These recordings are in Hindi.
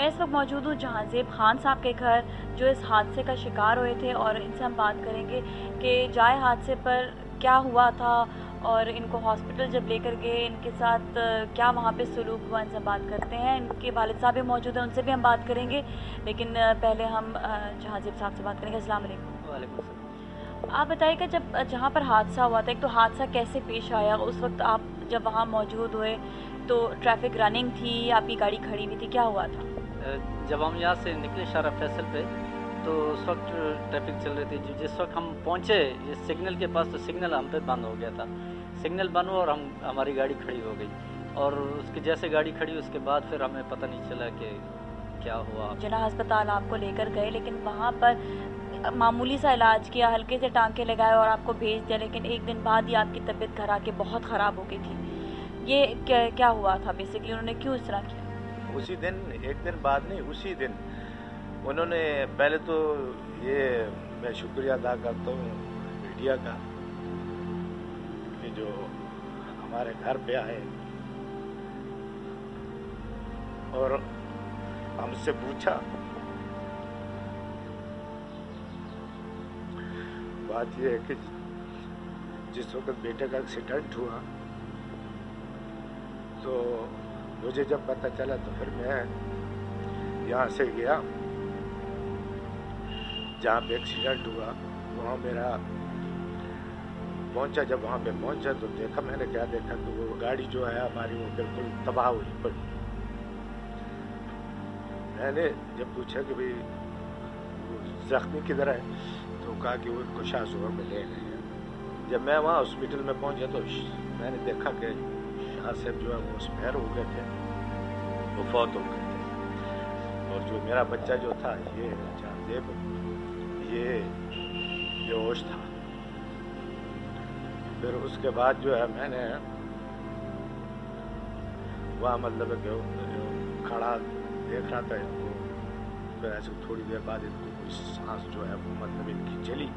मैं इस वक्त मौजूद हूँ जहांज़ेब खान साहब के घर, जो इस हादसे का शिकार हुए थे, और इनसे हम बात करेंगे कि जाए हादसे पर क्या हुआ था और इनको हॉस्पिटल जब लेकर गए इनके साथ क्या वहाँ पे सलूक हुआ। इनसे बात करते हैं। इनके वालिद साहब भी मौजूद हैं, उनसे भी हम बात करेंगे, लेकिन पहले हम जहांज़ेब साहब से बात करेंगे। अस्सलाम वालेकुम। वालेकुम सलाम। आप बताइएगा, जब जहाँ पर हादसा हुआ था, एक तो हादसा कैसे पेश आया, उस वक्त आप जब वहाँ मौजूद हुए तो ट्रैफिक रनिंग थी, आपकी गाड़ी खड़ी हुई थी, क्या हुआ था? जब हम यहाँ से निकले शारा फैसल पे तो उस वक्त ट्रैफिक चल रही थी। जिस वक्त हम पहुँचे ये सिग्नल के पास, तो सिग्नल हम पे बंद हो गया था। सिग्नल बंद हुआ और हमारी गाड़ी खड़ी हो गई, और उसकी जैसे गाड़ी खड़ी उसके बाद फिर हमें पता नहीं चला कि क्या हुआ। जिना अस्पताल आपको लेकर गए, लेकिन वहाँ पर मामूली सा इलाज किया, हल्के से टांके लगाए और आपको भेज दिया, लेकिन एक दिन बाद ही आपकी तबीयत घर आके बहुत ख़राब हो गई थी। ये क्या हुआ था बेसिकली, उन्होंने क्यों इस तरह किया? उसी दिन, एक दिन बाद नहीं, उसी दिन उन्होंने पहले तो ये मैं शुक्रिया अदा करता हूँ मीडिया का कि जो हमारे घर पे आए और हमसे पूछा। बात यह है कि जिस वक्त बेटे का एक्सीडेंट हुआ तो मुझे जब पता चला तो फिर मैं यहाँ से गया जहाँ पे एक्सीडेंट हुआ, वहाँ मेरा पहुँचा। जब वहाँ पे पहुँचा तो देखा, मैंने क्या देखा कि वो गाड़ी जो है हमारी वो बिल्कुल तबाह हुई पड़ी। मैंने जब पूछा कि भाई जख्मी किधर है, तो कहा कि वो इनको शाहजोर में ले गए हैं। जब मैं वहाँ हॉस्पिटल में पहुँचा तो मैंने देखा कि शाह साहब जो है वो एक्सपायर हो गए थे, वो फौत हो गए थे। और जो मेरा बच्चा जो था ये जहांज़ेब, ये बेहोश था। फिर उसके बाद जो है मैंने वहाँ मतलब खड़ा देख रहा था इनको। फिर ऐसे थोड़ी देर बाद इनको कुछ सांस जो है वो मतलब इनकी चली,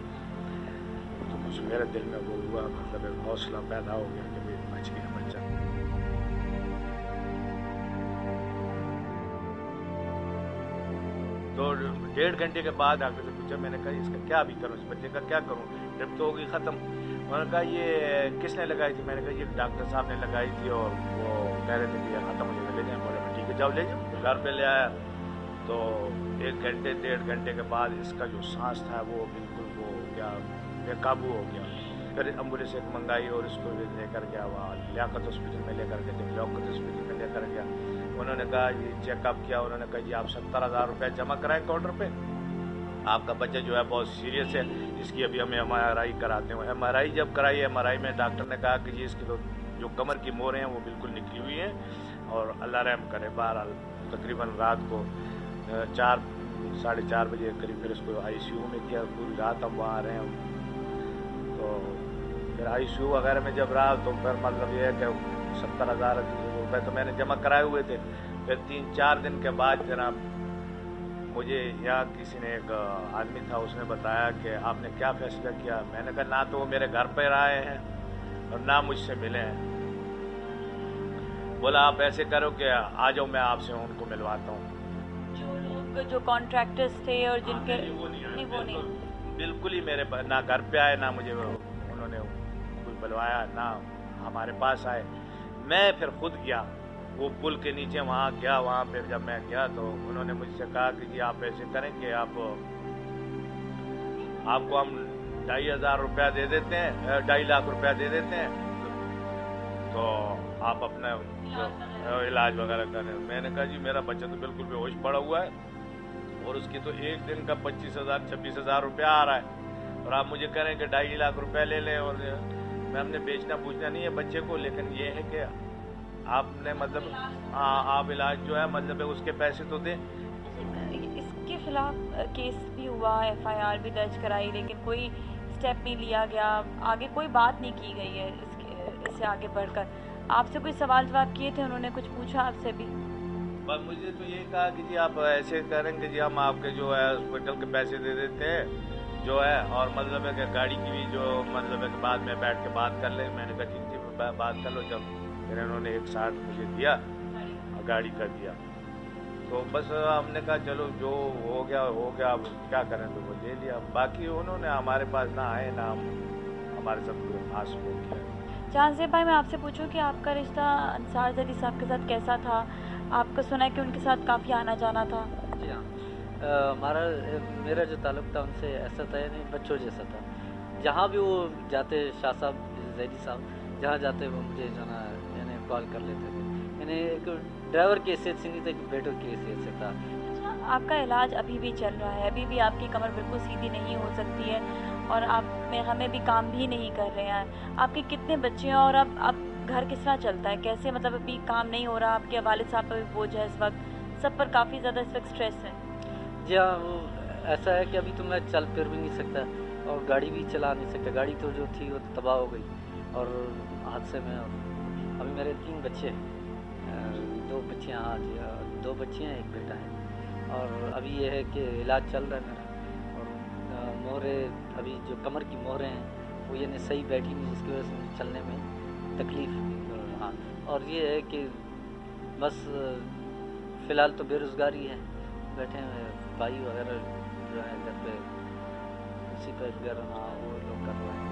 तो कुछ मेरे दिल में वो हुआ, मतलब एक हौसला पैदा हो गया कि भाई बच गया बच्चा। तो 1.5 घंटे के बाद डॉक्टर से पूछा, मैंने कहा इसका क्या अभी करूँ, इस बच्चे का क्या करूँ, ड्रिप तो होगी ख़त्म। उन्होंने कहा ये किसने लगाई थी? मैंने कहा ये डॉक्टर साहब ने लगाई थी और वो कह रहे थे कि ये ख़त्म हो जाएगा, ले जाएँ। बोले ठीक है जाओ ले जाओ। तो घर पे ले आया तो 1 घंटे 1.5 घंटे के बाद इसका जो सांस था वो बिल्कुल वो क्या बेकाबू हो गया। फिर एम्बुलेंस एक मंगाई और इसको लेकर गया वहाँ लियाकत हॉस्पिटल में लेकर गए। जब लियाकत हॉस्पिटल में लेकर गया, उन्होंने कहा ये चेकअप किया। उन्होंने कहा जी आप 70,000 रुपये जमा कराएं काउंटर पे, आपका बच्चा जो है बहुत सीरियस है, इसकी अभी हम MRI कराते हैं। MRI जब कराई, MRI में डॉक्टर ने कहा कि जी इसकी तो जो कमर की मोरें हैं वो बिल्कुल निकली हुई हैं और अल्लाह रहम करे। बहरहाल तकरीबन रात को 4 साढ़े 4 बजे करीब फिर इसको ICU में किया। पूरी रात हम वहाँ रहे हैं। तो फिर ICU वगैरह में जब रहा तो फिर मतलब ये है कि 70,000 रुपये तो मैंने जमा कराए हुए थे। फिर 3-4 दिन के बाद जनाब मुझे यहाँ किसी ने, एक आदमी था, उसने बताया कि आपने क्या फैसला किया। मैंने कहा ना तो वो मेरे घर पर आए हैं और ना मुझसे मिले हैं। बोला आप ऐसे करो कि आ जाओ मैं आपसे उनको मिलवाता हूँ। जो लोग जो कॉन्ट्रैक्टर्स थे और जिनके वो नहीं, बिल्कुल ही मेरे ना घर पे आए, ना मुझे उन्होंने कुछ बुलवाया, ना हमारे पास आए। मैं फिर खुद गया वो पुल के नीचे, वहाँ गया। वहाँ पे जब मैं गया तो उन्होंने मुझसे कहा कि जी आप ऐसे करें कि आपको हम 2,500 रुपया दे देते हैं, 2.5 लाख रुपया दे देते हैं, तो आप अपना इलाज वगैरह करें। मैंने कहा जी मेरा बच्चा तो बिल्कुल बेहोश पड़ा हुआ है और उसकी तो एक दिन का 25,000-26,000 रुपया आ रहा है, और आप मुझे कह रहे हैं कि 2.5 लाख रुपया ले लें। और मैं हमने बेचना पूछना नहीं है बच्चे को, लेकिन ये है कि आपने मतलब आप इलाज जो है मतलब उसके पैसे तो दें। इसके खिलाफ केस भी हुआ, FIR भी दर्ज कराई, लेकिन कोई स्टेप नहीं लिया गया, आगे कोई बात नहीं की गई है इससे आगे बढ़कर। आपसे कोई सवाल जवाब किए थे उन्होंने, कुछ पूछा आपसे भी? बस मुझे तो ये कहा कि जी आप ऐसे करेंगे जी हम आपके जो है हॉस्पिटल के पैसे दे देते हैं जो है, और मतलब है कि गाड़ी की भी जो मतलब है कि बाद में बैठ के बात कर लें। मैंने कहा ठीक थी बात कर लो। जब फिर इन्होंने 160 मुझे दिया और गाड़ी का दिया। तो बस हमने कहा चलो जो हो गया, अब क्या करें, तो वो ले लिया। बाकी उन्होंने हमारे पास ना आए ना हमारे साथ कोई खास वो किया। जहांज़ेब भाई, मैं आपसे पूछूं कि आपका रिश्ता अंसार ज़ैदी साहब के साथ कैसा था? आपको सुना है कि उनके साथ काफ़ी आना जाना था। जी हाँ, मेरा जो ताल्लुक़ था उनसे ऐसा था, यानी बच्चों जैसा था। जहाँ भी वो जाते, शाह साहब, ज़ैदी साहब जहाँ जाते वो मुझे जो ना यानी कॉल कर लेते थे। यानी एक ड्राइवर की हैसियत से नहीं था, एक बेटों की हैसियत से था। अच्छा, आपका इलाज अभी भी चल रहा है, अभी भी आपकी कमर बिल्कुल सीधी नहीं हो सकती है और आप में हमें भी काम भी नहीं कर रहे हैं। आपके कितने बच्चे हैं और अब घर किस तरह चलता है? कैसे, मतलब अभी काम नहीं हो रहा, आपके वालिद साहब पर भी बोझ है इस वक्त, सब पर काफ़ी ज़्यादा इस वक्त स्ट्रेस है। जी हाँ, वो ऐसा है कि अभी तो मैं चल फिर भी नहीं सकता और गाड़ी भी चला नहीं सकता। गाड़ी तो जो थी वो तबाह हो गई और हादसे में। और अभी मेरे 3 बच्चे हैं, 2 बच्चियाँ, हाँ जी, 2 बच्चियाँ, 1 बेटा है। और अभी ये है कि इलाज चल रहा है मेरा। और मोहरें, अभी जो कमर की मोहरें हैं वो यानी सही बैठी नहीं, जिसकी वजह से मुझे चलने में तकलीफ़। हाँ, और ये है कि बस फ़िलहाल तो बेरोज़गारी है, बैठे हुए भाई वगैरह जो है घर पे, उसी पे घर, हाँ, वो लोग कर रहे हैं।